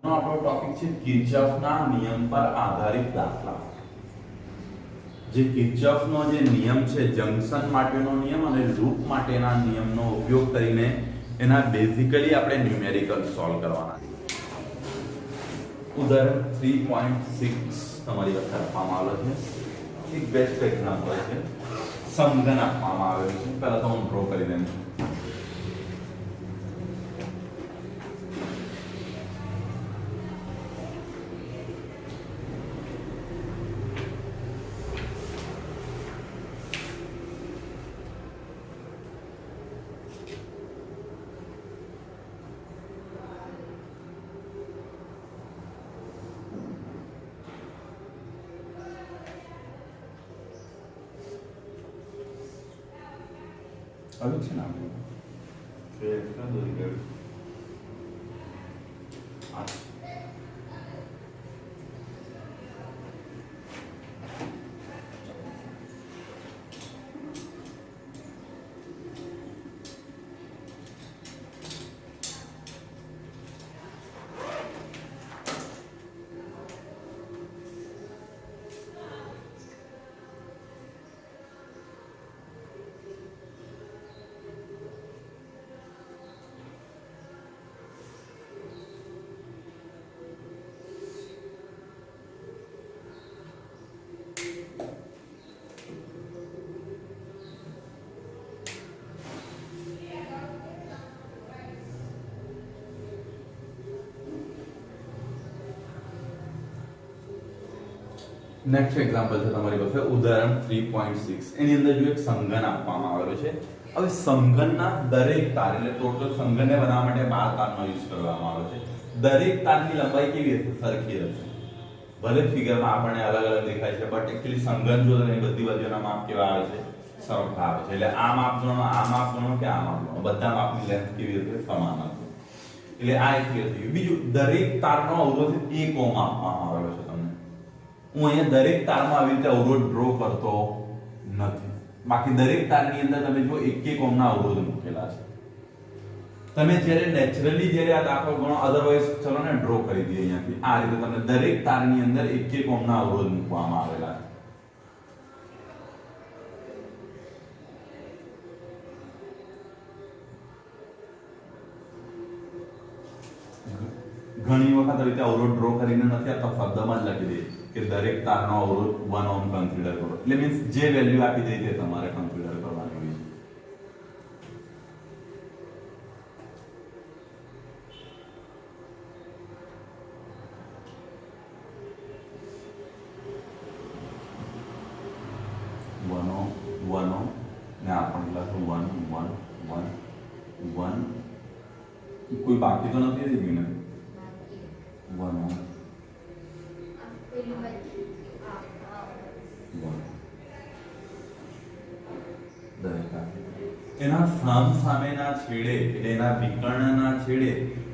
આપણો ટોપિક છે કિર્ચોફના નિયમ પર આધારિત દાખલા। જે કિર્ચોફનો જે નિયમ છે જંકશન માટેનો નિયમ અને લૂપ માટેના નિયમનો ઉપયોગ કરીને એના બેઝિકલી આપણે ન્યુમેરિકલ સોલ્વ કરવાના છે। ઉદાહરણ 3.6 તમારી વખતે આપવામાં આવેલો છે। એક બેસ્ટ એક્ઝામ્પલ છે, સમઘન આપવામાં આવેલું છે। પહેલા તો હું ડ્રો કરી દઉં છું। હવે છે ને આપણે કેટલા દોરી ગયું આ નેક્સ્ટ એક્ઝામ્પલ છે તમારી પાસે ઉદાહરણ 3.6 એની અંદર જો એક સમઘન આપવામાં આવેલો છે। હવે સમઘનના દરેક તાર એટલે ટોટલ સમઘનને બનાવવા માટે 12 તારનો યુઝ કરવામાં આવ્યો છે। દરેક તારની લંબાઈ કેવી હશે? સરખી હશે। ભલે ફિગરમાં આપણને અલગ અલગ દેખાય છે બટ એક્ચ્યુઅલી સમઘન જો એની બધી બાજુના માપ કેવા આવે છે? સરખા આવે છે। એટલે આ માપ ગણો, આ માપ ગણો કે આ માપ ગણો, બધા માપની લેન્થ કેવી હશે? સમાન હશે। એટલે આ એક ક્લિયર થઈ ગયું। બીજું, દરેક તારનો અવરોધ 1 ઓહ્મ આપવામાં આવેલો છે। હું અહીંયા દરેક તારમાં આવી રીતે અવરોધ ડ્રો કરતો નથી, બાકી દરેક તારની અંદર તમે જો 1 ઓહ્મના અવરોધ મૂકેલા છે। તમે જ્યારે નેચરલી જ્યારે આ દાખલો ગણો, અધરવાઇઝ ચલો ને ડ્રો કરી દઈએ અહીંયાથી। આ રીતે તમે દરેક તારની અંદર 1 ઓહ્મના અવરોધ મૂકવામાં આવેલા છે। ઘણી વખત આવી રીતે અવરોધ ડ્રો કરીને નથી આપતા, શબ્દમાં જ લખી દઈએ કે દરેક તારનો અવરોધ 1 ઓહ્મ કન્સિડર કરો। એટલે મીન્સ જે વેલ્યુ આપી દે તે તમારે કન્સિડર કરવાની હોય છે। વન ઓહ્મ ને આપણે લખું 1 1 1 1 કોઈ બાકી તો નથી રહી ગયું ને? 1 ઓહ્મ એના સામેના છેડે એટલે એના વિકર્ણના છેડે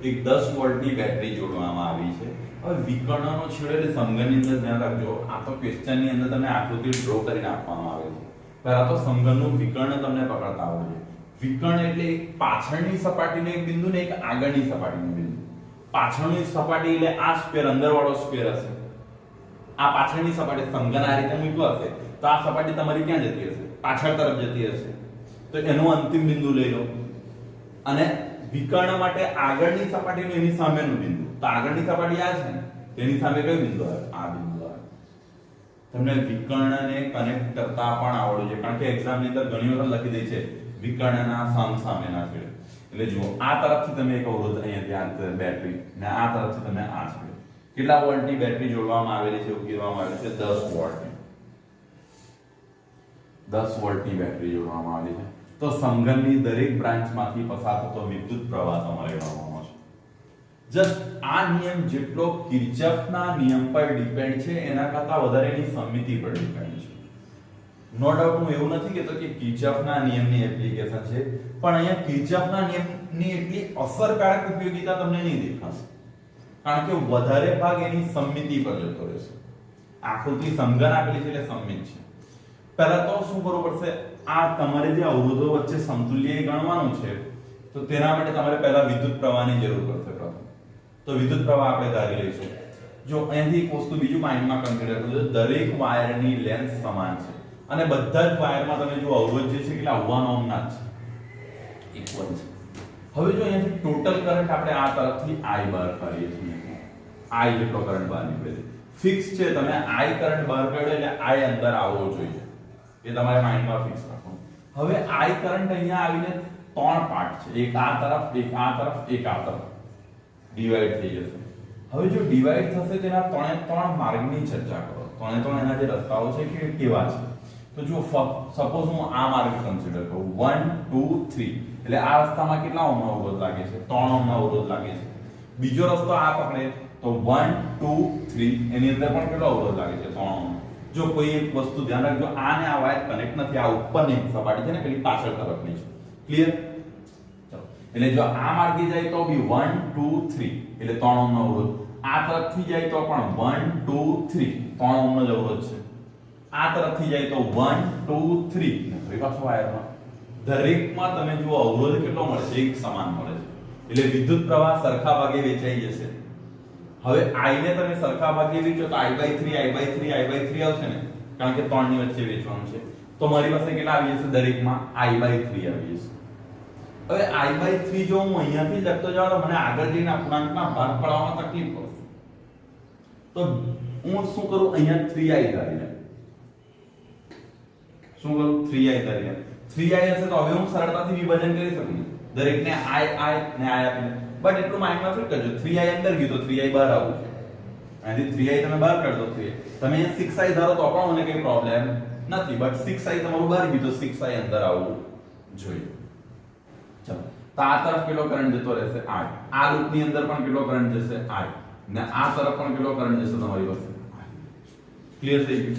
એક 10 વોલ્ટની બેટરી જોડવામાં આવી છે। હવે વિકર્ણનો છેડો એટલે સમઘનની અંદર ધ્યાન રાખજો, આ તો ક્વેશ્ચનની અંદર તમને આકૃતિ ડ્રો કરીને આપવામાં આવે છે। પહેલા તો સમઘનનું વિકર્ણ તમને પકડતા આવડે છે। વિકર્ણ એટલે એક પાછળની સપાટીનો એક બિંદુ ને એક આગળની સપાટીનો બિંદુ। પાછળની સપાટી એટલે આ સ્ક્વેર, અંદરવાળો સ્ક્વેર હશે। આ પાછળની સપાટી સમઘન આ રીતે મૂક્યો હશે તો આ સપાટી તમારી ક્યાં જતી હશે? પાછળ તરફ જતી હશે। તો એનો અંતિમ બિંદુ લઈ લો અને વિકર્ણ માટે આગળની સપાટીનું એની સામેનું બિંદુ, તો આગળની સપાટી આ છે ને, તેની સામે કયું બિંદુ આવે? આ બિંદુ આવે। તમને વિકર્ણને કનેક્ટ કરતા પણ આવડવું છે, કારણ કે એક્ઝામ ની અંદર ઘણી વખત લખી દે છે વિકર્ણના સામેના છેડે। એટલે જુઓ, આ તરફથી તમે એક અવરોધ અહીંયાથી આ બેટરી ને આ તરફથી તમે આ છેડે કેટલા વોલ્ટની બેટરી જોડવામાં આવેલી છે? એવું કહેવામાં આવેલું છે 10 વોલ્ટની। 10 વોલ્ટની બેટરી જોડવામાં આવી છે। તો સમઘનની દરેક બ્રાન્ચમાંથી પસાર થતો વિદ્યુત પ્રવાહ તમારે ગણવાનો છે। જસ્ટ આ નિયમ જેટલો કિર્ચોફના નિયમ પર ડિપેન્ડ છે એના કરતાં વધારે એની સમમિતિ પર ડિપેન્ડ છે। નો ડાઉટ હું એવું નથી કહેતો કે કિર્ચોફના નિયમની એપ્લિકેશન છે, પણ અહીંયા કિર્ચોફના નિયમની એટલી અસરકારક ઉપયોગિતા તમને નહીં દેખાશે, કારણ કે વધારે ભાગ એની સમમિતિ પર જતો રહેશે। આકૃતિ સમઘન આપેલી છે એટલે સમમિત છે। પહેલા તો શું કરવું પડશે? આ તમારે જે અવરોધો વચ્ચે સમતુલ્ય ગણવાનું છે, તો તેના માટે તમારે પહેલા વિદ્યુત પ્રવાહની જરૂર પડશે પ્રથમ। તો તો વિદ્યુત પ્રવાહ આપણે ધારી લઈશું. જો અહીંથી એક વસ્તુ બીજું માઇન્ડમાં કન્સિડર કરજો, દરેક વાયરની લેન્થ સમાન છે અને બધા જ વાયરમાં તમે જો અવરોધ જે છે કેટલા 1 ઓહ્મ ના છે, ઇક્વલ છે. હવે જો અહીંયાથી ટોટલ કરંટ આપણે આ તરફથી I બહાર કાઢીએ છીએ, I જેટલો કરંટ બહાર નીકળે છે. ફિક્સ છે, તમે I કરંટ બહાર કાઢો એટલે I અંદર આવવો જોઈએ, એ તમારે માઇન્ડમાં ફિક્સ રાખો. હવે I કરંટ અહીંયા આવીને ત્રણ પાર્ટ છે, એક આ તરફ, એક આ તરફ, એક આ તરફ ડિવાઈડ થઈ જશે. હવે જો ડિવાઈડ થશે તેના ત્રણે ત્રણ માર્ગની ચર્ચા કરો. ત્રણે ત્રણ એના જે રસ્તાઓ છે કે કેવા છે, તો જો સપોઝ હું આ માર્ગ કન્સિડર કરું 1 2 3, એટલે આ રસ્તામાં કેટલા ઓહ્મનો અવરોધ લાગે છે? 3 ઓહ્મનો અવરોધ લાગે છે. બીજો રસ્તો આ પકડે તો 1 2 3, એની અંદર પણ કેટલો અવરોધ લાગે છે? 3 ઓહ્મ. જો કોઈ એક વસ્તુ ધ્યાન રાખજો, આ ને આ વાયર કનેક્ટ નથી, આ ઉપરની સપાટી છે ને પેલી પાછળ તરફની છે. ક્લિયર? ચલો, એટલે જો આ માર્ગે જાય તો બી 1 2 3 એટલે 3 ઓહ્મનો અવરોધ. આ તરફથી જાય તો પણ 1 2 3 3 ઓહ્મનો જ અવરોધ છે. આ તરફથી જાય તો 1 2 3 ફરી પાછો વાયરમાં. દરેકમાં તમે જુઓ અવરોધ કેટલો મળે છે? એક સમાન મળે છે. એટલે વિદ્યુત પ્રવાહ સરખા ભાગે વેચાઈ જશે. હવે I ને તમે સરખા ભાગે વેચો તો I/3 I/3 I/3 આવશે ને, કારણ કે 3 ની વચ્ચે વેચવાનું છે. તો મારી પાસે કેટલા આવી જશે? દરેકમાં I/3 આવી જશે. હવે I/3 જો હું અહીંયાથી લખતો જાઉં તો મને આગળ જઈને અપૂર્ણાંકના ભાગ પાડવામાં તકલીફ પડશે. તો હું શું કરું? અહીંયા 3i ધારી લઉં. શું કરું? 3i ધારી લઉં. 3i હશે તો હવે હું સરળતાથી વિભાજન કરી શકું. દરેકને I ને I આપીને. બટ એટલું માઇન્ડમાં ફિટ કરજો, 3i અંદર ગયું તો 3i બહાર આવવું છે. અહીંથી 3i તમે બહાર કાઢો 3i. તમે અહીંયા 6i ધારો તો પણ મને કંઈ પ્રોબ્લેમ નથી, બટ 6i તમારું બહાર ગયું તો 6i અંદર આવવું જોઈએ. ચલો, તો આ તરફ કેટલો કરંટ જતો રહેશે? I. આ લૂપની અંદર પણ કેટલો કરંટ જશે? I. ને આ તરફ પણ કેટલો કરંટ જશે તમારી પાસે? I. ક્લિયર થઈ ગયું?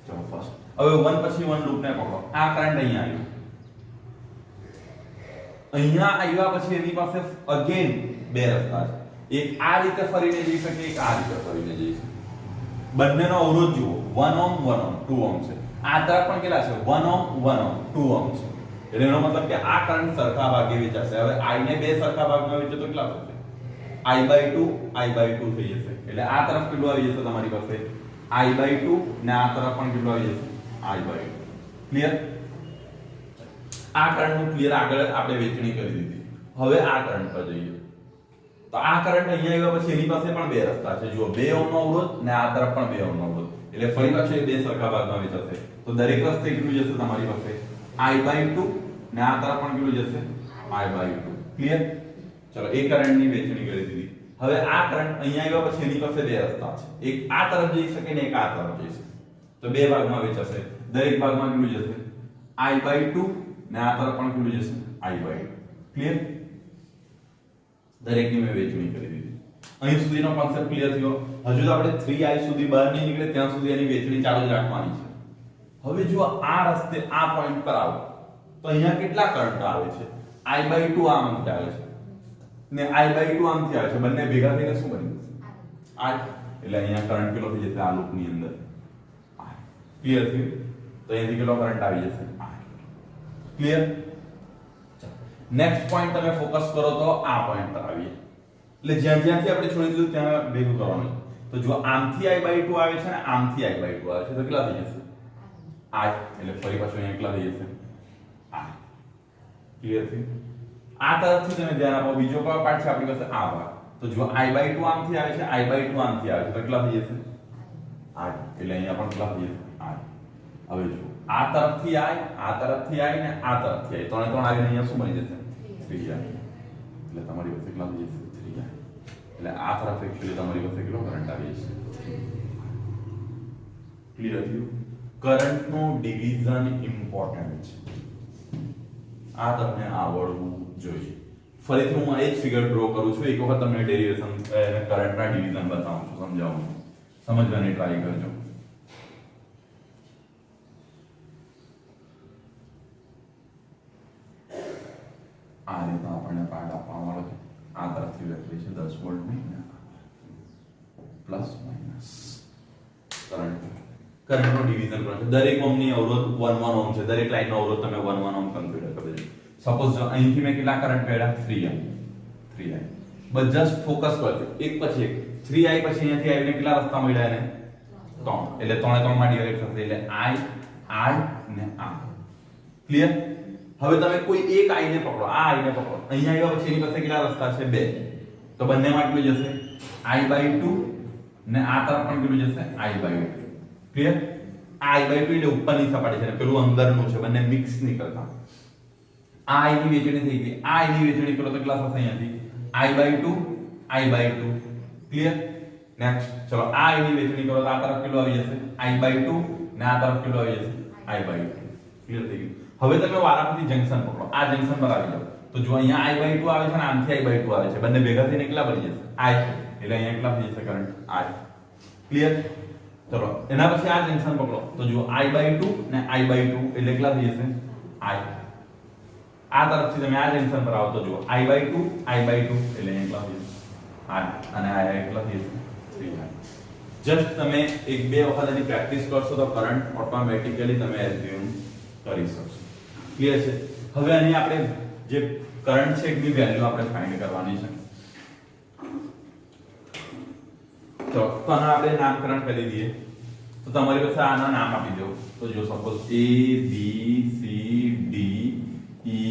ચલો ફર્સ્ટ. હવે 1 પછી 1 લૂપને પકડો. આ કરંટ અહીંયા આવ્યો. અહીંયા આવ્યા પછી એની પાસે અગેન બે રસ્તા છે. એક આ રીતે ફરીને જઈ શકે, એક આ રીતે ફરીને જઈ શકે. બંનેનો અવરોધ જુઓ, 1 ઓહ્મ 1 ઓહ્મ 2 ઓહ્મ છે. આ તરફ પણ કેટલા છે? 1 ઓહ્મ 1 ઓહ્મ 2 ઓહ્મ છે. એટલે એનો મતલબ કે આ કરંટ સરખા ભાગે વેચાશે. હવે I ને બે સરખા ભાગમાં વેચે તો કેટલા થશે? I/2 I/2 થઈ જશે. એટલે આ તરફ કેટલું આવી જશે તમારી પાસે? I/2 ને આ તરફ પણ કેટલું આવી જશે? I/2. ક્લિયર? આ કરંટનું ક્લિયર આગળ આપણે વેચણી કરી દીધી. હવે આ કરંટ પર જઈએ. તો આ કરંટ અહીંયા આવ્યા પછી એની પાસે પણ બે રસ્તા છે. જુઓ, 2 ઓહ્મનો અવરોધ ને આ તરફ પણ 2 ઓહ્મનો અવરોધ. એટલે ફરી પાછું એ બે સરખા ભાગમાં વેચાશે. તો દરેક રસ્તે કેટલું જશે તમારી પાસે? I/2 ને આ તરફ પણ કેટલું જશે? I/2. ક્લિયર? ચલો, એ કરંટની વેચણી કરી દીધી. હવે આ કરંટ અહીંયા આવ્યા પછી એની પાસે બે રસ્તા છે. એક આ તરફ જઈ શકે ને એક આ તરફ જઈ શકે. તો બે ભાગમાં વેચાશે. દરેક ભાગમાં કેટલું જશે? I/2 ને આ તરફ પણ કેટલું જશે? I/2. ક્લિયર? દરેકની મેં વેચણી કરી દીધી. અહીં સુધીનો કોન્સેપ્ટ ક્લિયર થયો. હજુ તો આપણે 3i સુધી બહાર નહીં નીકળે ત્યાં સુધી એની વેચણી ચાલુ જ રાખવાની છે. હવે જો આ રસ્તે આ પોઈન્ટ પર આવો તો અહીંયા કેટલા કરંટ આવે છે? I/2 આમથી આવે છે ને I/2 આમથી આવે છે. બંને ભેગા થઈને શું બની જશે? I. એટલે અહીંયા કરંટ કેટલો થઈ જશે? આ લૂપની અંદર I. ક્લિયર થયું? તો અહીંથી કેટલો કરંટ આવી જશે? I. ક્લિયર? નેક્સ્ટ પોઈન્ટ તમે ફોકસ કરો તો આ પોઈન્ટ પર આવીએ. એટલે જ્યાં જ્યાંથી આપણે છોડી દીધું ત્યાં ભેગું કરવાનું. તો જો આમથી I/2 આવે છે ને આમથી I/2 આવે છે તો કેટલા થઈ જશે? I. એટલે ફરી પાછું અહીંયા કેટલા થઈ જશે? I. ક્લિયર થયું? આ તરફથી તમે ધ્યાન આપો. બીજો કયો પાર્ટ છે આપણી પાસે? આ ભાગ. તો જો I/2 આમથી આવે છે, I/2 આમથી આવે છે તો કેટલા થઈ જશે? I. એટલે અહીંયા પણ કેટલા થઈ જશે? I. હવે જો આ તરફથી I, આ તરફથી I ને આ તરફથી I, ત્રણે ત્રણ આવીને અહીંયા શું બની જશે? 3i. એટલે તમારી પાસે કેટલા થઈ જશે? 3i. એટલે આ તરફ એક્ચ્યુઅલી તમારી પાસે કેટલો કરંટ આવી જશે? ક્લિયર થયું? કરંટનું ડિવિઝન ઇમ્પોર્ટન્ટ છે. આ તમને આવડવું જોઈએ. ફરીથી હું એ જ ફિગર ડ્રો કરું છું. એક વખત તમને ડેરિવેશન કરંટના ડિવિઝન બતાવું છું, સમજાવું છું. સમજવાની ટ્રાય કરજો. આ રીતે આપણને પાર્ટ આપવામાં આવે છે. આ તરફથી વેક્ટર છે 10 વોલ્ટની પ્લસ માઇનસ કરંટનો ડિવિઝન કરો છો. દરેક ઓહ્મની અવરોધ 1 ઓહ્મ છે. દરેક લાઈનનો અવરોધ તમે 1 ઓહ્મ કન્સિડર કરજો. સપોઝ જો અહીંથી મેં કેટલા કરંટ કાઢ્યા? 3i. જસ્ટ ફોકસ કરજો એક પછી એક 3i પછી અહીંયાથી આવીને કેટલા રસ્તા મળ્યા એને 3 એટલે 3 3 માં ડિવાઇડ થશે એટલે i ને આ ક્લિયર હવે તમે કોઈ એક i ને પકડો આ i ને પકડો અહીંયા આવ્યા પછી એની પાસે કેટલા રસ્તા છે 2 તો બંનેમાં કેટલું જશે i/2 ને આ તરફ પણ કેટલું જશે i/2 ક્લિયર આ i/2 એટલે ઉપરની સપાટી છે ને પેલું અંદરનું છે બંને મિક્સ નહીં કરતા આ i ની વેચણી થઈ ગઈ આ i ની વેચણી કરો તો કેટલા થશે અહીંયાથી i/2 ક્લિયર નેક્સ્ટ ચલો આ i ની વેચણી કરો તો આ તરફ કેટલું આવી જશે i/2 ને આ તરફ કેટલું આવી જશે i/2 ક્લિયર થઈ ગયું હવે તમે વારાફરતી જંકશન પકડો આ જંકશન પર આવી જાઓ તો જો અહીંયા i/2 આવે છે અને આમથી i/2 આવે છે બંને ભેગા થઈને કેટલા બની જશે i એટલે અહીંયા કેટલા થઈ જશે કરંટ i ક્લિયર ચલો એના પછી આ જંકશન પકડો તો જો i/2 ને i/2 એટલે કેટલા થઈ જશે i આ તરફથી તમે આ જંકશન પર આવો તો જો i/2 એટલે અહીંયા કેટલા થઈ જશે i અને i કેટલા થઈ જશે 3i જસ્ટ તમે એક બે વખત એની પ્રેક્ટિસ કરશો તો કરંટ ઓટોમેટિકલી તમે એઝ્યુમ કરી શકશો ક્લિયર છે હવે અહીં આપણે જે કરંટ છે એની વેલ્યુ આપણે ફાઇન્ડ કરવાની છે તો આના આપણે નામકરણ કરી દઈએ તો તમારી પાસે આના નામ આપી દો તો જો suppose a b c d e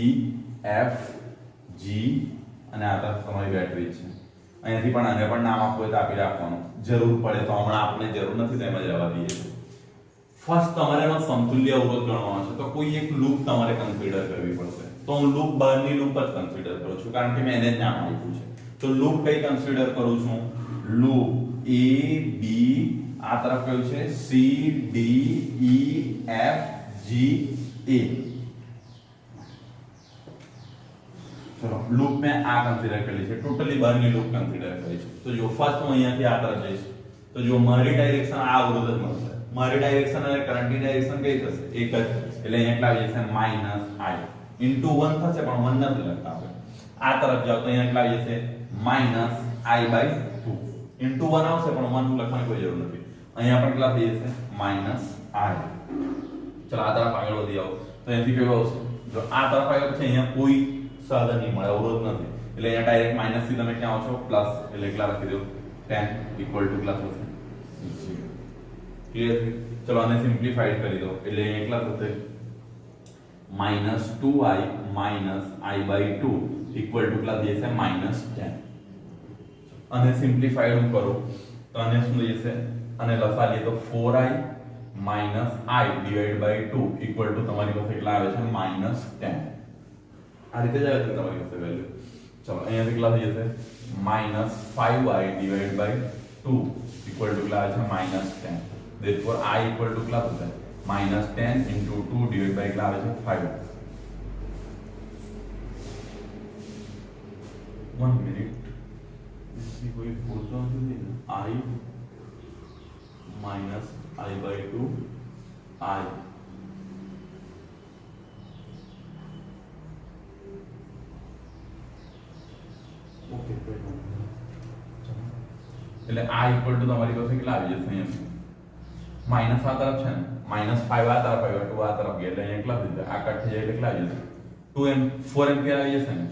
f g અને આ તરફ તમારી બેટરી છે અહીંયાથી પણ આને પણ નામ આપવું હોય તો આપી રાખવાનું જરૂર પડે તો હમણાં આપણે જરૂર નથી તો એમ જ રહેવા દઈએ ફર્સ્ટ તમારે એનો સમતુલ્ય અવરોધ ગણવાનો છે તો કોઈ એક લૂપ તમારે કન્સિડર કરવી પડશે તો હું લૂપ બહારની લૂપ જ કન્સિડર કરું છું કારણ કે મેં એને જ નામ આપ્યું છે તો લૂપ કઈ કન્સિડર કરું છું લૂપ a b આ તરફ કયું છે c d e f g a ચલો લૂપ મેં આ કન્સિડર કરી છે ટોટલી બહારની લૂપ કન્સિડર કરી છે તો જો ફર્સ્ટ હું અહીંયાથી આ તરફ જઈશ તો જો મારી ડાયરેક્શન આ અવરોધ જ મળશે મારી ડાયરેક્શન અને કરંટની ડાયરેક્શન કઈ થશે એક જ એટલે અહીંયા કેટલા આવી જશે -i ઇન્ટુ 1 થશે પણ 1 નથી લખતા આપણે આ તરફ જાવ તો અહીંયા કેટલા આવી જશે -i/2 ઇન્ટુ 1 આવશે પણ 1 લખવાની કોઈ જરૂર નથી અહીંયા પણ કેટલા થઈ જશે -i ચલો આ તરફ આગળ વધી આવો તો અહીંથી કેવું આવશે જો આ તરફ આવ્યો પછી અહીંયા કોઈ સાધન નહીં મળે અવરોધ નથી એટલે અહીંયા ડાયરેક્ટ માઈનસ થી તમે ક્યાં આવો છો પ્લસ એટલે કેટલા લખી દો 10 ઇક્વલ ટુ કેટલા થશે ક્લિયર ચલો આને સિમ્પ્લિફાઈડ કરી દો એટલે અહીંયા કેટલા થશે -2i i/2 ઇક્વલ ટુ કેટલા થઈ જશે -10 અને સિમ્પ્લિફાઈડ હું કરું તો આને શું થઈ જશે અને લસા લઈએ તો 4i i divide by 2 equal to તમારી પાસે કેટલા આવે છે -10 આ રીતે જ આવે છે તમારી પાસે વેલ્યુ ચલો અહીંયા કેટલા થઈ જશે -5i divide by 2 equal two કેટલા આવે છે -10 therefore i ઇક્વલ ટુ કેટલા થશે -10 into 2 divided by કેટલા આવે છે 5 1 minute इसकी कोई फोटो नहीं है i minus i/2 i okay એટલે i ઇક્વલ ટુ તમારી પાસે કેટલા આવી જશે અહીંયા માઈનસ આ તરફ છે ને -5 આ તરફ આવ્યો 2 આ તરફ ગયા એટલે અહીંયા કેટલા થઈ જાય આ કટ થઈ જાય એટલે કેટલા આવી જશે 4 એમ્પિયર આવી જશે ને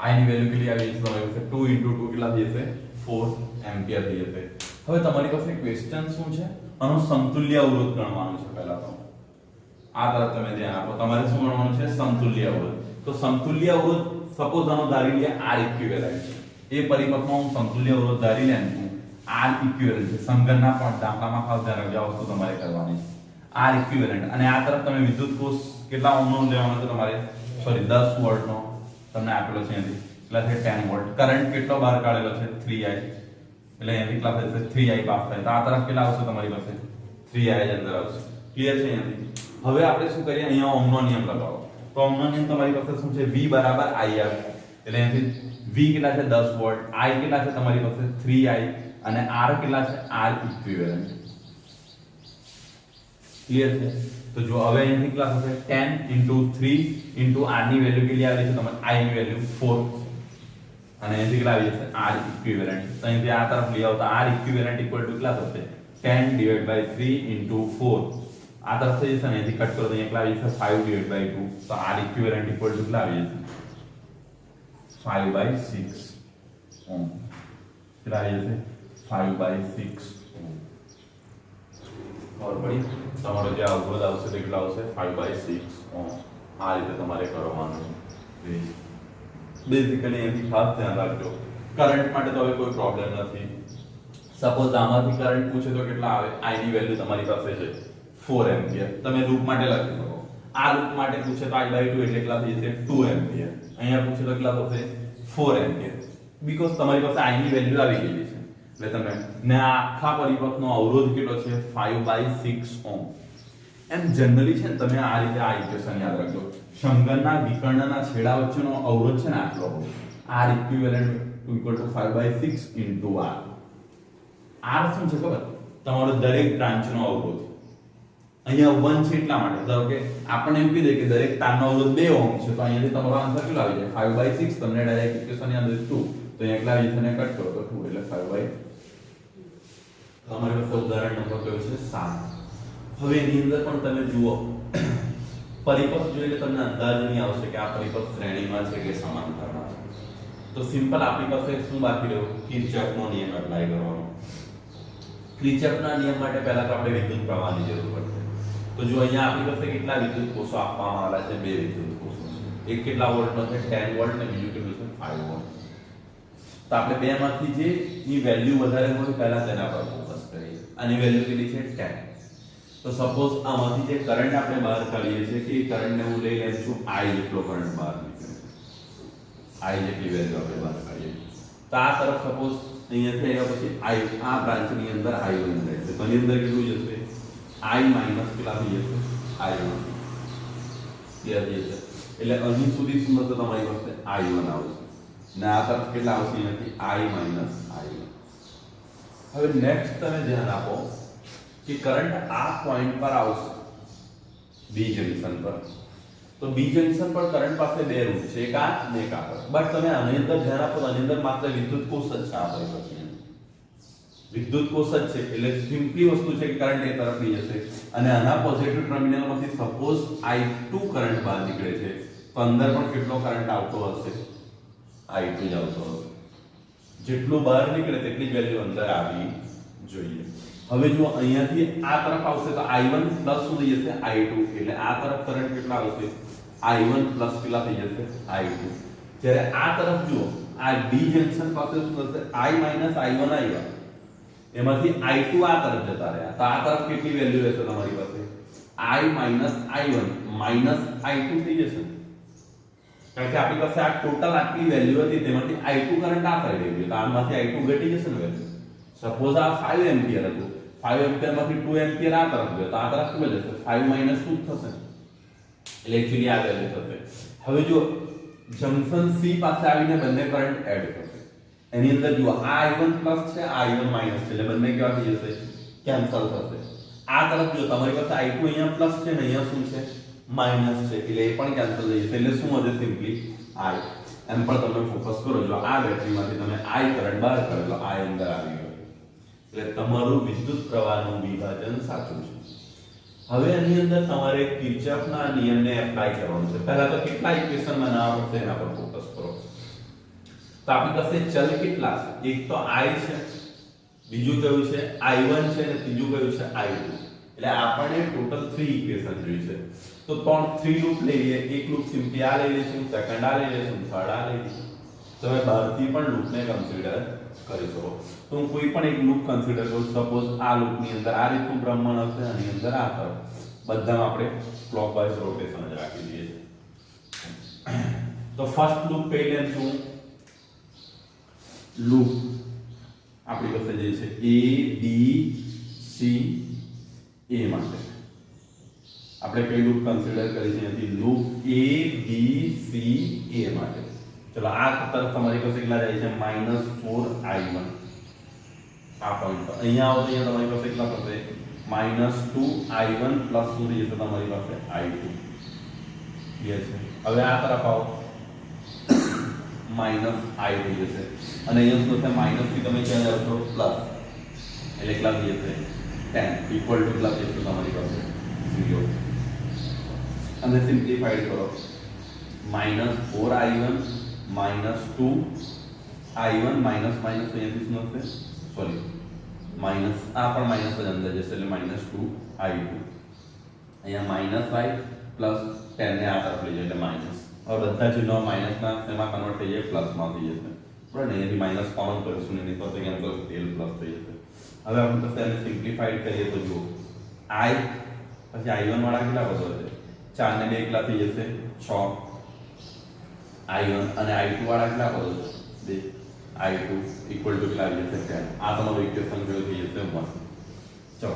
i ની વેલ્યુ કેટલી આવી જશે તમારી પાસે 2 * 2 કેટલા થઈ જશે 4 એમ્પિયર થઈ જશે હવે તમારી પાસે ક્વેશ્ચન શું છે આનો સમતુલ્ય અવરોધ ગણવાનો છે પહેલા તો આ તરફ તમે ધ્યાન આપો તમારે શું ગણવાનું છે સમતુલ્ય અવરોધ તો સમતુલ્ય અવરોધ સપોઝ આનો ધારી લે R ઇક્વિવેલન્ટ છે એ પરિપથમાં હું સમતુલ્ય અવરોધ ધારી લેમ છું R ઇક્વિવેલન્ટ છે સમઘનના પણ દાખલામાં ખાસ ધ્યાન રાખજો વસ્તુ તમારે કરવાની છે R ઇક્વિવેલન્ટ અને આ તરફ તમે વિદ્યુત કોષ કેટલા ઓહ્મનો લેવાનો છે તમારે સોરી 10 વોલ્ટનો તમને આપેલો છે અહીંથી કેટલા છે 10 વોલ્ટ કરંટ કેટલો બહાર કાઢેલો છે 3i એટલે અહીંથી કેટલા થશે 3i પાસ થાય તો આ તરફ કેટલા આવશે તમારી પાસે 3i જ અંદર આવશે ક્લિયર છે અહીંથી હવે આપણે શું કરીએ અહીંયા ઓહ્મનો નિયમ લગાવો તો ઓહ્મનો નિયમ તમારી પાસે શું છે V = IR એટલે અહીંથી V કેટલા છે 10 વોલ્ટ I કેટલા છે તમારી પાસે 3i અને R કેટલા છે R ઇક્વિવેલન્ટ ક્લિયર છે તો જો હવે અહીંથી કેટલા થશે 10 * 3 * R ની વેલ્યુ કેટલી આવી છે તમારી I ની વેલ્યુ 4 અને અહીંથી કેટલા આવી જશે R ઇક્વિવેલન્ટ તો અહીંથી આ તરફ લઈ આવો તો R ઇક્વિવેલન્ટ = કેટલા થશે 10 / 3 * 4 આ તરફ થઈ જશે ને અહીંથી કટ કરો તો અહીંયા કેટલા આવી જશે 5 / 2 તો R ઇક્વિવેલન્ટ = કેટલા આવી જશે 5/6 ઓહમ કેટલા આવી જશે 5/6 ઓહમ ખબર પડી તમારો જે અવરોધ આવશે તે કેટલા આવશે 5/6 ઓહમ આ રીતે તમારે કરવાનું છે બેઝિકલી એની ખાસ ધ્યાન રાખજો કરંટ માટે તો હવે કોઈ પ્રોબ્લેમ નથી સપોઝ આમાંથી કરંટ પૂછે તો કેટલા આવે I ની વેલ્યુ તમારી પાસે છે 4 એમ્પિયર તમે લૂપ માટે લખી શકો આ લૂપ માટે પૂછે તો I/2 એટલે કેટલા થઈ જશે 2 એમ્પિયર અહીંયા પૂછે તો કેટલા થશે 4 એમ્પિયર બીકોઝ તમારી પાસે I ની વેલ્યુ આવી ગઈ છે એટલે તમે ને આ આખા પરિપથનો અવરોધ કેટલો છે 5/6 ઓહમ એમ જનરલી છે ને તમે આ રીતે આ ઇક્વેશન યાદ રાખજો સમઘનના વિકર્ણના છેડા વચ્ચેનો અવરોધ છે ને આટલો R equivalent equal to 5/6 into R R શું છે ખબર તમારો દરેક બ્રાન્ચનો અવરોધ અહીંયા 1 છે એટલા માટે ધારો કે આપણે એમ કહી દે કે દરેક તારનો અવરોધ 2 ઓહમ છે તો અહીંયાથી તમારો આન્સર કેટલો આવી જાય 5/6 તમને ડાયરેક્ટ ઇક્વેશન યાદ હોય 2 તો અહીંયા કેટલા આવી છે કટ કરો તો 2 એટલે 5/, તમારી પાસે ઉદાહરણ નંબર કયો છે 7 હવે એની અંદર પણ તમે જુઓ પરિપથ જોઈને તમને અંદાજ નહીં આવશે કે આ પરિપથ શ્રેણીમાં છે કે સમાંતરમાં છે તો સિમ્પલ આપણી પાસે શું બાકી રહ્યું કિર્ચોફનો નિયમ એપ્લાય કરવાનો કિર્ચોફના નિયમ માટે પહેલા તો આપણે વિદ્યુત પ્રવાહની જરૂર પડશે તો જો અહીંયા આપણી પાસે કેટલા વિદ્યુત કોષો આપવામાં આવેલા છે બે વિદ્યુત કોષો છે એક કેટલા વોલ્ટનો છે 10 વોલ્ટ ને બીજું કેટલું છે 5 વોલ્ટ તો આપણે બે માંથી જે ની વેલ્યુ વધારે હોય પહેલા તેના પર ફોકસ કરીએ આની વેલ્યુ કેટલી છે 10 તો સપોઝ આમાંથી જે કરંટ આપણે બહાર કાઢીએ છીએ કે એ કરંટને હું લઈ લઉં છું I જેટલો કરંટ બહાર નીકળે I જેટલી વેલ્યુ આપણે બહાર કાઢીએ તો આ તરફ સપોઝ અહીંયાથી આવ્યા પછી I આ બ્રાન્ચની અંદર I1 જાય છે તો એની અંદર કેટલું જશે I માઈનસ કેટલા થઈ જશે I1 ક્લિયર થઈ જશે એટલે અહીં સુધી શું થશે તમારી પાસે I1 આવશે ને આ તરફ કેટલા આવશે અહીંયાથી I માઈનસ I1 હવે નેક્સ્ટ તમે ધ્યાન આપો कि करंट आ पॉइंट पर आवશે बी जंक्शन पर तो बी जंक्शन पर करंट પાસે બે રૂટ છે એક આ ને એક આ બટ તમે આની અંદર ધ્યાન આપો આની અંદર માત્ર વિદ્યુત કોષ જ છે આ પરિપથની વિદ્યુત કોષ જ છે એટલે સિમ્પલી વસ્તુ છે કે કરંટ એ તરફ લઈ જશે અને આના પોઝિટિવ ટર્મિનલમાંથી સપોઝ I2 કરંટ બહાર નીકળે છે તો અંદર પણ કેટલો કરંટ આવતો હશે I2 જ આવતો હશે જેટલું બહાર નીકળે તેટલી વેલ્યુ અંદર આવી જોઈએ હવે જો અહીંયાથી આ તરફ આવશે તો I1 પ્લસ શું થઈ જશે I2 એટલે આ તરફ કરંટ કેટલા આવશે I1 પ્લસ કેટલા થઈ જશે I2 જ્યારે આ તરફ જુઓ આ B જંક્શન પાસે શું થશે I માઈનસ I1 આવ્યા એમાંથી I2 આ તરફ જતા રહ્યા તો આ તરફ કેટલી વેલ્યુ રહેશે તમારી પાસે I minus I1 minus I2 થઈ જશે કારણ કે આપણી પાસે આ ટોટલ આટલી વેલ્યુ હતી તેમાંથી I2 કરંટ આ સાઈડ આવી ગયો તો આમાંથી I2 ઘટી જશે ને વેલ્યુ સપોઝ આ 5 એમ્પિયર હતું 5 એમ્પિયર માંથી 2 એમ્પિયર આ તરફ ગયો તો આ તરફ શું જશે 5 માઈનસ 2 થશે એટલે એક્ચ્યુઅલી આ વેલ્યુ થશે હવે જો જંક્શન C પાસે આવીને બંને કરંટ એડ થશે એની અંદર જો આ I1 પ્લસ છે આ I1 માઈનસ છે એટલે બંને કેવા થઈ જશે કેન્સલ થશે આ તરફ જો તમારી પાસે I2 અહીંયા પ્લસ છે ને અહીંયા શું છે માઈનસ છે એટલે એ પણ કેન્સલ થઈ જશે એટલે શું વધે સિમ્પલી I એમ પણ તમે ફોકસ કરો જો આ બેટરીમાંથી તમે I કરંટ બહાર કાઢો તો I અંદર આવી ગયો એટલે તમારું વિદ્યુત પ્રવાહનું વિભાજન સાચું છે હવે આની અંદર તમારે કિર્ચોફના નિયમને એપ્લાય કરવાનો છે પહેલા તો કેટલા ઇક્વેશન બનાવવા પડશે એના પર ફોકસ કરો તો આપણી પાસે ચલ કેટલા છે એક તો I છે બીજું કયું છે I1 છે અને ત્રીજું કયું છે I2 એટલે આપણને ટોટલ 3 ઇક્વેશન જોઈએ છે તો 3 લૂપ લઈએ એક લૂપ સિમ્પલી આ લઈ લઈશું સેકન્ડ આ લઈ લઈશું થર્ડ આ લઈ લઈશું તમે બહારથી પણ લૂપને કન્સિડર કરી શકો તો હું કોઈ પણ એક લૂપ કન્સિડર કરું સપોઝ આ લૂપની અંદર આ રીતનું બ્રહ્માંડ હશે આની અંદર આ તરફ બધામાં આપણે ક્લોકવાઇઝ રોટેશન જ રાખી દઈએ છીએ તો ફર્સ્ટ લૂપ કઈ લેમ છું લૂપ આપણી પાસે જે છે A B C A માટે આપણે કઈ લૂપ કન્સિડર કરી છે અહીંથી loop A B C A માટે ચલો આ તરફ તમારી પાસે કેટલા જાય છે -4I1 આ પોઈન્ટ પર અહીંયા આવો તો અહીંયા તમારી પાસે કેટલા થશે -2I1 પ્લસ શું થઈ જશે તમારી પાસે I2 ક્લિયર છે હવે આ તરફ આવો -I થઈ જશે અને અહીંયા શું થશે માઈનસ થી તમે ક્યાં જાવ છો પ્લસ એટલે કેટલા થઈ જશે 10 ઇક્વલ ટુ કેટલા થઈ જશે તમારી પાસે 0 અને સિમ્પ્લિફાઈડ કરો -4I1 minus 2 i1 minus minus અહીંયાથી શું હશે સોરી માઇનસ આ પણ માઇનસ જ અંદર જશે એટલે માઇનસ 2 i2 અહીંયા માઇનસ y પ્લસ 10 ને આ તરફ લઈ જાય એટલે માઇનસ હવે બધા ચિહ્નો માઇનસના એમાં કન્વર્ટ થઈ જાય પ્લસમાં થઈ જશે બરાબર ને અહીંયાથી માઇનસ કોમન કરીશું ને નહીં તો અહીંયા તો l પ્લસ થઈ જશે હવે આપણે પછી એને સિમ્પ્લિફાઈડ કરીએ તો જુઓ i પછી i1 વાળા કેટલા વધો છે 4 ને 2 કેટલા થઈ જશે 6 i1 અને i2 વાળા કેટલા વધો છે 2 i2 ઇક્વલ ટુ કેટલા આવી જશે 10 આ તમારું ઇક્વેશન કેવું થઈ જશે 1 ચલો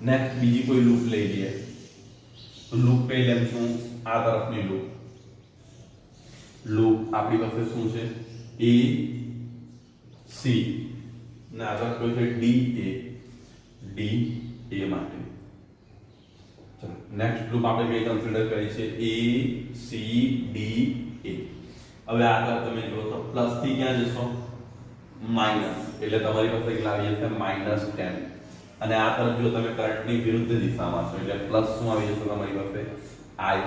નેક્સ્ટ બીજી કોઈ લૂપ લઈ લઈએ તો લૂપ કઈ લેશું આ તરફની લૂપ આપણી પાસે શું છે a c ને આગળ કોઈ છે d a માટે ચલો નેક્સ્ટ લૂપ આપણે કઈ કન્સિડર કરી છે a c d a હવે આગળ તમે જો તો પ્લસ થી ક્યાં જશો માઈનસ એટલે તમારી પાસે કેટલા આવી જશે -10 અને આ તરફ જો તમે કરંટની વિરુદ્ધ દિશામાં છો એટલે પ્લસ શું આવી જશે તમારી પાસે i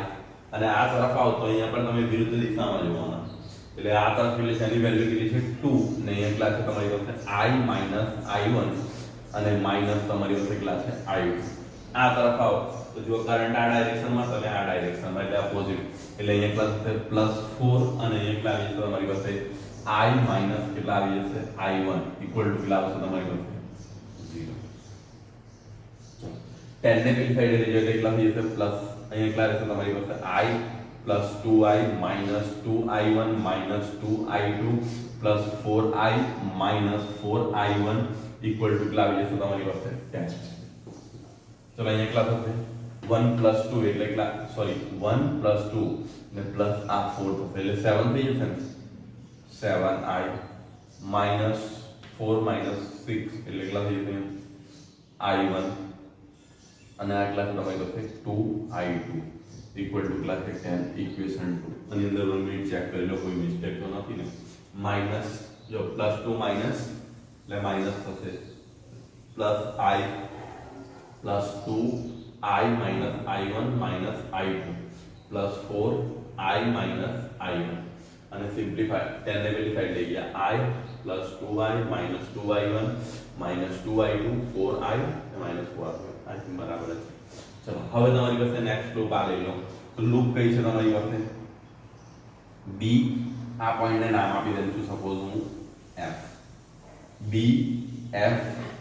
અને આ તરફ આવો તો અહીંયા પણ તમે વિરુદ્ધ દિશામાં જોવાના એટલે આ તરફ એટલે જેની વેલ્યુ કેટલી છે 2 ને અહીંયા કેટલા છે તમારી પાસે i i1 અને માઈનસ તમારી પાસે કેટલા છે i2 આ તરફ આવો તો જો કરંટ આ ડાયરેક્શનમાં તમે આ ડાયરેક્શનમાં એટલે ઓપોઝિટ એટલે અહીંયા પ્લસ 4 અને અહીંયા કેટલા આવી જશે તમારી પાસે i માઈનસ કેટલા આવી જશે i1 ઇક્વલ ટુ કેટલા આવશે તમારી પાસે 0 10 ને પેલી સાઈડે લઈ જાય કેટલા થઈ જશે પ્લસ અહીંયા કેટલા રહેશે તમારી પાસે i plus 2i minus 2i1 minus 2i2 plus 4i minus 4i1 equal to કેટલા આવી જશે તમારી પાસે 10 ચલો અહીંયા કેટલા થશે 1 પ્લસ 2 એટલે કેટલા સોરી 1 પ્લસ 2 ને પ્લસ આ 4 થશે એટલે 7 થઈ જશે ને 7i માઈનસ 4 માઈનસ 6 એટલે કેટલા થઈ જશે i1 અને આ કેટલા તમારી પાસે 2i2 ઇક્વલ ટુ કેટલા છે 10 ઇક્વેશન 2 આની અંદર 1 મિનિટ ચેક કરી લો કોઈ મિસ્ટેક તો નથી ને માઈનસ જો પ્લસ 2 માઈનસ એટલે માઈનસ થશે plus i plus 2i minus i1 minus i2 plus 4i minus i1 અને સિમ્પ્લિફાય 10 ને પેલી સાઈડ લઈ ગયા i plus 2i minus 2i1 minus 2i2 4i minus 4i આ બરાબર છે ચલો હવે તમારી પાસે નેક્સ્ટ લૂપ આ લઈ લો તો લૂપ કઈ છે તમારી પાસે b આ પોઈન્ટને નામ આપી દઉં છું સપોઝ હું f b f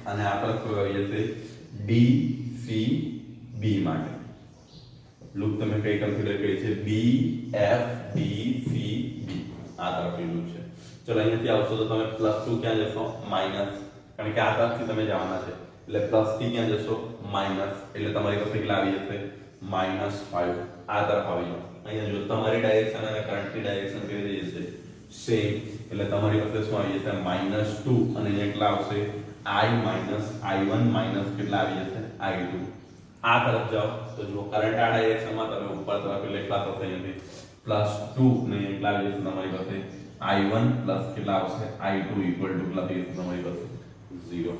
અને આ તરફ કોઈ આવી જશે d c b માટે લૂપ તમે કઈ કન્સિડર કરી છે b f d c b આ તરફની લૂપ છે ચલો અહીંયાથી આવશો તો તમે +2 ક્યાં જશો માઈનસ કારણ કે આ તરફથી તમે જવાના છે એટલે પ્લસ થી ક્યાં જશો માઈનસ એટલે તમારી પાસે કેટલા આવી જશે -5 આ તરફ આવી જાઓ અહીંયા જો તમારી ડાયરેક્શન અને કરંટની ડાયરેક્શન કેવી રીતે જશે સેમ એટલે તમારી પાસે શું આવી જશે -2 અને અહીંયા કેટલા આવશે i માઈનસ i1 માઈનસ કેટલા આવી જશે i2 આ તરફ જાઓ તો જો કરંટ આ ડાયરેક્શનમાં તમે ઉપર તરફ એટલે કેટલા થશે અહીંયાથી +2 ને કેટલા આવી જશે તમારી પાસે i1 પ્લસ કેટલા આવશે i2 ઇક્વલ ટુ કેટલા થઈ જશે તમારી પાસે 0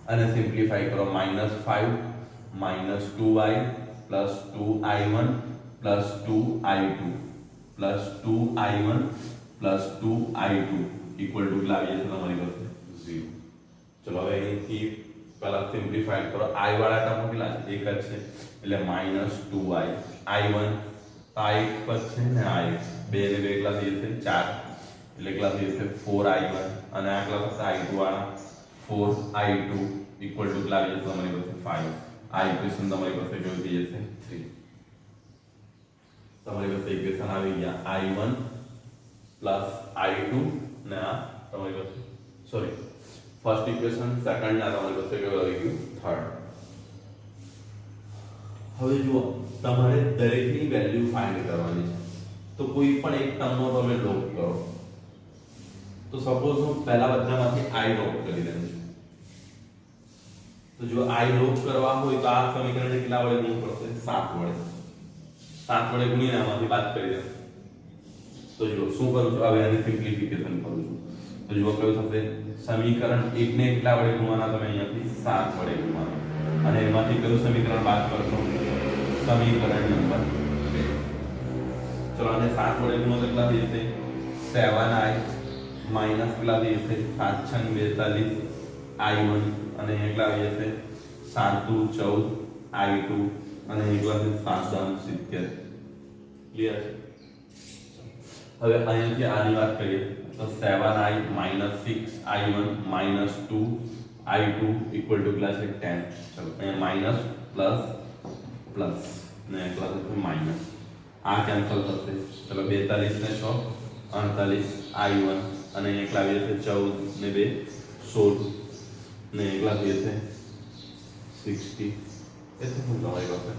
અને સિમ્પ્લિફાઈ કરો -5 minus 2i plus 2i1 plus 2i2 plus 2i1 plus 2i2 equal to કેટલા આવી જશે તમારી પાસે 0 ચલો હવે અહીંથી પહેલા સિમ્પ્લિફાઈ કરો i વાળા ટર્મ કેટલા છે એક જ છે એટલે -2i i1 આ એક પદ છે ને આ એક બે ને બે કેટલા થઈ જશે 4 એટલે કેટલા થઈ જશે 4i1 અને આ કેટલા થશે i2 વાળા 4i2 equal to કેટલા આવી જશે તમારી પાસે 5 આ ઇક્વેશન તમારી પાસે કેવી થઈ જશે 3 તમારી પાસે ઇક્વેશન આવી ગયા i1 i2 ને આ તમારી પાસે સોરી ફર્સ્ટ ઇક્વેશન સેકન્ડ ના તમારી પાસે કેવું આવી ગયું થર્ડ હવે જુઓ તમારે દરેકની વેલ્યુ ફાઇન્ડ કરવાની છે તો કોઈ પણ એક ટર્મનો તમે લોપ કરો તો સપોઝ હું પહેલા બધામાંથી i લોપ કરી દઉં છું તો જો i લોપ કરવા હોય તો આ સમીકરણને કેટલા વડે ગુણવું પડશે 7 વડે ગુણીને આમાંથી બાદ કરી દે તો જો શું કરું છું હવે આની સિમ્પ્લિફિકેશન કરું છું તો જો કયું થશે સમીકરણ 1 ને કેટલા વડે ગુણવાના તમે અહીંયાથી 7 વડે ગુણવાના અને એમાંથી કયું સમીકરણ બાદ કરશો સમીકરણ નંબર 2 ચલો चलो आने 7 वडे गुणो तो કેટલા થઈ જશે 7i માઈનસ કેટલા થઈ જશે 7 6 42 i1 અને અહીંયા કેટલા આવી જશે 7 2 14 i2 અને અહીંયા કેટલા છે 7 10 70 ક્લિયર છે હવે અહીંયાથી આની વાત કરીએ તો 7i minus 6i1 minus 2i2 equal to કેટલા છે 10 ચલો અહીંયા માઈનસ પ્લસ પ્લસ ને કેટલા થશે માઈનસ આ કેન્સલ થશે ચલો 42 ને 6 48 i1 અને અહીંયા કેટલા આવી જશે 14 ને 2 16 ને કેટલા થઈ જશે 60 એટલે શું તમારી પાસે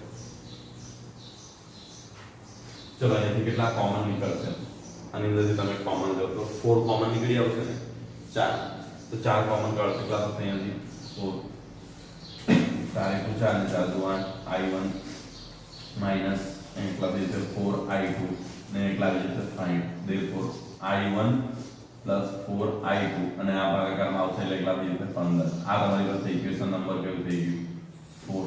ચલો અહીંયાથી કેટલા કોમન નીકળશે આની અંદરથી તમે કોમન લો તો 4 કોમન નીકળી આવશે ને 4 તો 4 કોમન કાઢો તો કેટલા થશે અહીંયાથી 4 4 4 ને 4 2 8 i1 માઈનસ કેટલા થઈ જશે 4i2 ને કેટલા આવી જશે 60 therefore i1 પ્લસ 4i2 અને આ ભાગાકારમાં આવશે એટલે કેટલા થઈ જશે 15 આ તમારી પાસે ઇક્વેશન નંબર કેવું થઈ ગયું 4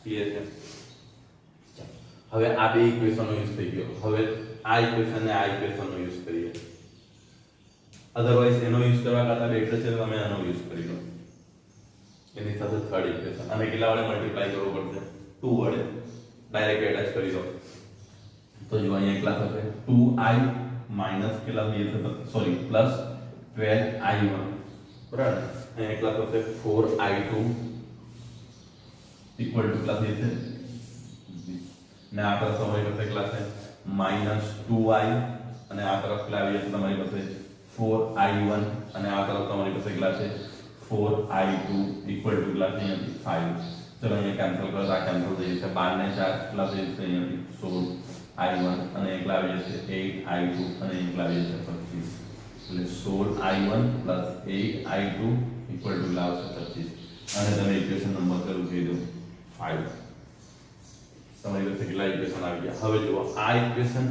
ક્લિયર છે હવે આ બે ઇક્વેશનનો યુઝ થઈ ગયો હવે આ ઇક્વેશન ને આ ઇક્વેશનનો યુઝ કરીએ અધરવાઇઝ એનો યુઝ કરવા કરતા બેટર છે તમે આનો યુઝ કરી લો એની સાથે થર્ડ ઇક્વેશન અને કેટલા વડે મલ્ટીપ્લાય કરવું પડશે 2 વડે ડાયરેક્ટ એટેચ કરી દો તો જો અહીંયા કેટલા થશે 2i માઈનસ કેટલા થઈ જશે સોરી પ્લસ 12i1 બરાબર અહીંયા કેટલા થશે 4i2 ઇક્વલ ટુ કેટલા થઈ જશે ને આ તરફ તમારી પાસે કેટલા છે માઈનસ 2i અને આ તરફ કેટલા આવી જશે તમારી પાસે 4i1 અને આ તરફ તમારી પાસે કેટલા છે 4i2 ઇક્વલ ટુ કેટલા છે અહીંયાથી 5 ચલો અહીંયા કેન્સલ કરો તો આ કેન્સલ થઈ જશે 12 ને 4 કેટલા થઈ જશે અહીંયાથી 16i1 અને એકલા આવી જશે 8i2 અને એકલા આવી જશે 25 એટલે 16i1 8i2 ઇક્વલ ટુ કેટલા આવશે 25 અને તમે ઇક્વેશન નંબર કરું કહી દો 5 તમારી પાસે કેટલા ઇક્વેશન આવી ગયા હવે જુઓ આ ઇક્વેશન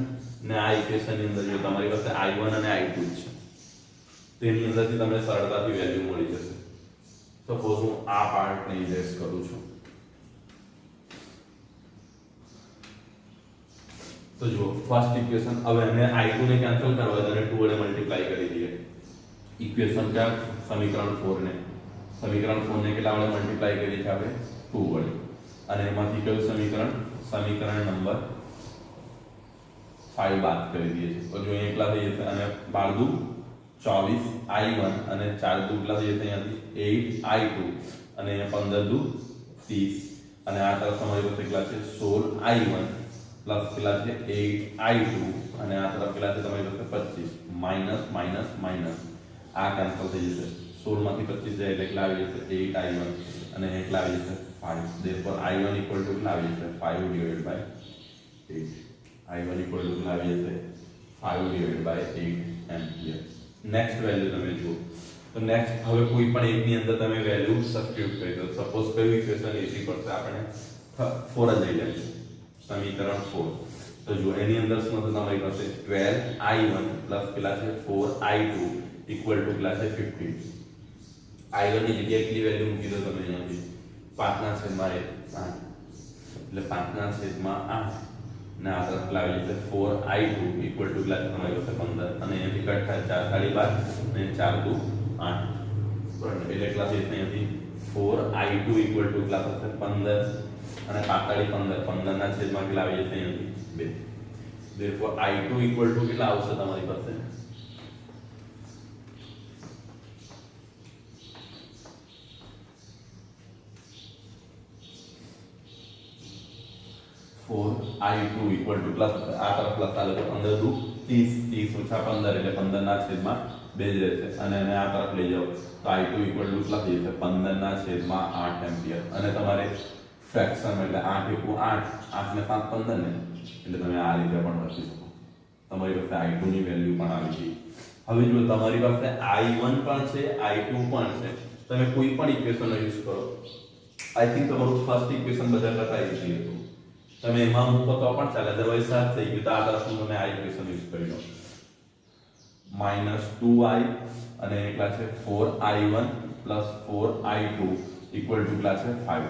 ને આ ઇક્વેશન ની અંદર જો તમારી પાસે i1 અને i2 છે તેની અંદરથી તમને સરળતાથી વેલ્યુ મળી જશે સપોઝ હું આ પાર્ટ ને ઇરેઝ કરું છું તો જો ફર્સ્ટ ઇક્વેશન હવે એને i2 ને કેન્સલ કરવા દે અને 2 વડે મલ્ટીપ્લાય કરી દઈએ ઇક્વેશન का સમીકરણ 4 ને સમીકરણ 4 ને કેટલા વડે મલ્ટીપ્લાય કરીએ છીએ આપણે 2 વડે અને એમાંથી કયું સમીકરણ નંબર 5 બાદ કરી દઈએ છીએ તો જો અહીં એકલા થઈ જશે અને 12 દુ 24 i1 અને 4 દુ કેટલા થઈ જશે અહીંયાથી 8i2 અને 15 દુ 30 અને આ તરફ તમારી પાસે કેટલા છે 16i1 પ્લસ કેટલા છે 8i2 અને આ તરફ કેટલા છે તમારી પાસે 25 માઈનસ માઈનસ માઈનસ આ કેન્સલ થઈ જશે 16 માંથી 25 જાય એટલે કેટલા આવી જશે 8i1 અને કેટલા આવી જશે 5 therefore i1 equal to કેટલા આવી જશે 5 divided by 8 i1 equal to કેટલા આવી જશે 5 divided by 8 ampere next value તમે જુઓ તો નેક્સ્ટ હવે કોઈ પણ એકની અંદર તમે વેલ્યુ સબસ્ટિટ્યુટ કરી દો સપોઝ કયું ઇક્વેશન ઈઝી પડશે આપણે 4 જ લઈ લઈશું સમીકરણ 4 તો જો એની અંદર શું હતું તમારી પાસે 12i1 પ્લસ કેટલા છે 4i2 ઇક્વલ ટુ કેટલા છે 15 i1 ની જગ્યાએ કેટલી વેલ્યુ મૂકી દો તમે અહીંયાથી 5 ના છેદમાં 8 એટલે 5 ના છેદમાં 8 ને આ તરફ લાવી જશે 4i2 ઇક્વલ ટુ કેટલા છે તમારી પાસે 15 અને અહીંયાથી કટ થાય 4 12 અને 4 2 8 બરાબર એટલે કેટલા થશે અહીંયાથી 4i2 ઇક્વલ ટુ કેટલા થશે 15 અને 15 ના છેદમાં કેટલા આવી જશે અહીંયાથી 2 therefore i2 ઇક્વલ ટુ કેટલા આવશે તમારી પાસે 4i2 equal to પ્લસ આ તરફ પ્લસ આલે તો 15 દુ 30 30 ઓછા 15 એટલે 15 ના છેદમાં 2 જ રહેશે અને એને આ તરફ લઈ જાઓ તો i2 equal to કેટલા થઈ જશે 15 ના છેદમાં 8 એમ્પિયર અને તમારે ફ્રેક્શન એટલે 8 * 8 8 ને 5 15 ને એટલે તમે આ રીતે પણ લખી શકો તમારી પાસે i2 ની વેલ્યુ પણ આવી ગઈ હવે જો તમારી પાસે i1 પણ છે i2 પણ છે તમે કોઈ પણ ઇક્વેશનનો યુઝ કરો આઈ થિંક તમારું ફર્સ્ટ ઇક્વેશન બધા કરતા ઈઝી હતું તમે એમાં મૂકો તો પણ ચાલે અધરવાઇઝ સાથ થઈ ગયું તો આ તરફ તમે આ ઇક્વેશન યુઝ કરી લો -2i અને કેટલા છે 4i1 + 4i2 = કેટલા છે 5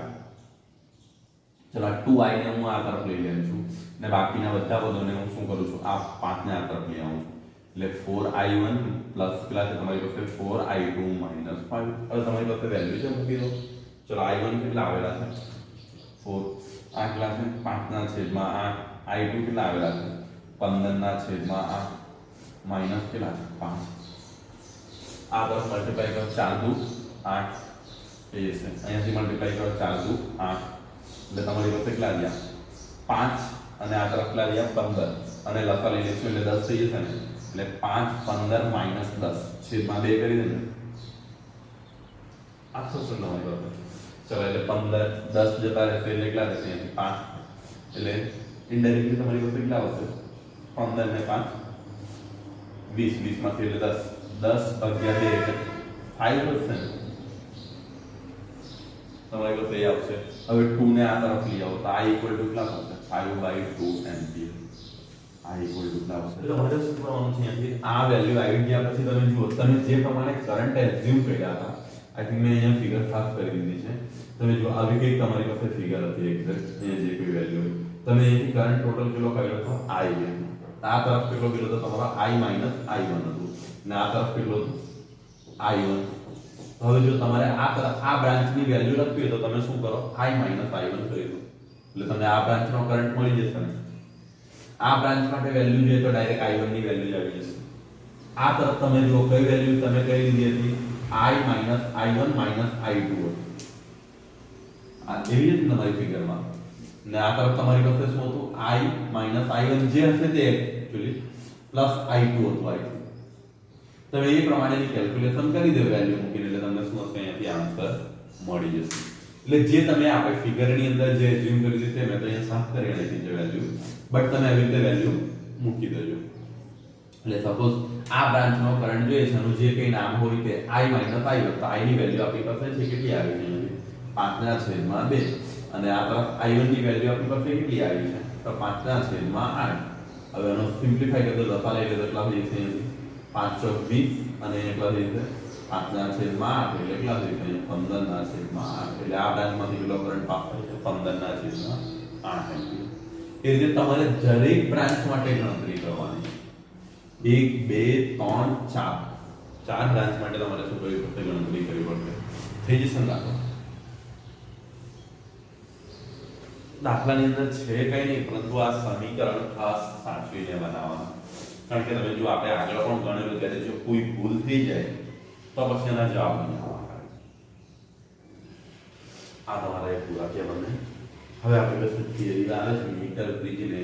चलो आ 2i ने હું આ તરફ લઈ લઉં છું ને બાકીના બધા પદોને હું શું કરું છું, આ 5 ને આ તરફ લઈ આવું છું, એટલે 4i1 પ્લસ પેલા છે તમારી પાસે 4i2 માઈનસ 5. હવે તમારી પાસે વેલ્યુ છે મૂકી દો. ચલો i1 કેટલા આવેલા છે 4, આ કેટલા છે 5 ના છેદમાં 8, i2 કેટલા આવેલા છે 15 ના છેદમાં 8 માઈનસ કેટલા છે 5. આ તરફ મલ્ટીપ્લાય કરો 4 દુ 8 એ છે, અહીંયાથી મલ્ટીપ્લાય કરો 4 દુ 8 એટલે તમારી પાસે કેટલા રહ્યા 5 અને આ તરફ કેટલા રહ્યા 15 અને લસા લઈ લેશું એટલે 10 થઈ જશે ને, એટલે 5 15 માઈનસ 10 છેદમાં 2 કરી દેને આ થશે તમારી પાસે. ચલો એટલે 15 10 જતા રહેશે એટલે કેટલા રહેશે અહીંયાથી 5 એટલે ઇનડાયરેક્ટલી તમારી પાસે કેટલા આવશે 15 ને 5 20 20 માંથી એટલે 10 ભાગ્યા 2 એટલે 5 વધશે ને તમારી પાસે એ આવશે. હવે 2 ને આ તરફ લઈ આવો તો i ઇક્વલ ટુ કેટલા થશે 5/2 એમ્પિયર. i ઇક્વલ ટુ કેટલા આવશે એટલે તમારે શું કરવાનું છે અહીંયાથી આ વેલ્યુ આવી ગયા પછી તમે જુઓ તમે જે પ્રમાણે કરંટ એઝ્યુમ કર્યા હતા, આઈ થિંક મેં અહીંયા ફિગર ખાસ કરી દીધી છે. તમે જો આવી કઈ તમારી પાસે ફિગર હતી એક્ઝેક્ટ અહીંયા જે કોઈ વેલ્યુ હોય તમે અહીંથી કરંટ ટોટલ કેટલો કર્યો હતો i. આ તરફ કેટલો કર્યો હતો તમારો i માઈનસ i1 હતું ને આ તરફ કેટલો હતું i1. હવે જો તમારે આ તરફ આ બ્રાન્ચની વેલ્યુ લખવી હોય તો તમે શું કરો i માઈનસ i1 કરી દો એટલે તમને આ બ્રાન્ચનો કરંટ મળી જશે ને. આ બ્રાન્ચ માટે વેલ્યુ જોઈએ તો ડાયરેક્ટ i1 ની વેલ્યુ આવી જશે. આ તરફ તમે જો કઈ વેલ્યુ તમે કઈ લીધી હતી i minus i1 minus i2 આ એવી જ તમારી ફિગરમાં ને આ તરફ તમારી પાસે શું હતું i માઈનસ i1 જે હશે તે એક્ચ્યુઅલી પ્લસ i2 હતું i2. તમે એ પ્રમાણેની કેલ્ક્યુલેશન કરી દો વેલ્યુ મૂકીને એટલે તમને શું હશે અહીંયાથી આન્સર મળી જશે. એટલે જે તમે આપણે ફિગરની અંદર જે એઝ્યુમ કરી દીધી તે મેં તો અહીંયા સાફ કરી નાખી છે વેલ્યુ, બટ તમે આવી રીતે વેલ્યુ મૂકી દેજો. એટલે સપોઝ આ બ્રાન્ચનો કરંટ જોઈએ છે એનું જે કઈ નામ હોય તે i માઈનસ i1 તો i ની વેલ્યુ આપણી પાસે છે કેટલી આવી છે 5 ના છેદમાં 2 અને આ તરફ i1 ની વેલ્યુ આપણી પાસે કેટલી આવી છે તો 5 ના છેદમાં 8. હવે એનો સિમ્પ્લિફાઈ કરી દો લસા લઈ લો તો કેટલા થઈ જશે 5 ચોક 20 અને એટલા થઈ જશે 5 ના છેદમાં 8 એટલે કેટલા થઈ જશે 15 ના છેદમાં 8 એટલે આ બ્રાન્ચમાંથી કેટલો કરંટ પાસ થાય છે 15 ના છેદમાં 8 એમ્પિયર. એ રીતે તમારે દરેક બ્રાન્ચ માટે ગણતરી કરવાની 1 2 3 4 ચાર બ્રાન્ચ માટે તમારે શું કરવી પડશે ગણતરી કરવી પડશે. થઈ જશે ને દાખલાની અંદર છે કઈ નહીં પરંતુ આ સમીકરણ ખાસ સાચવીને બનાવવાના, કારણ કે તમે જો આપણે આગળ પણ ગણેલું ત્યારે જો કોઈ ભૂલ થઈ જાય તો પછી એના જવાબ નહીં આવવાના. આ તમારે પૂરા કે બને. હવે આપણે પાસે થિયરી આવે છે મીટર બ્રિજને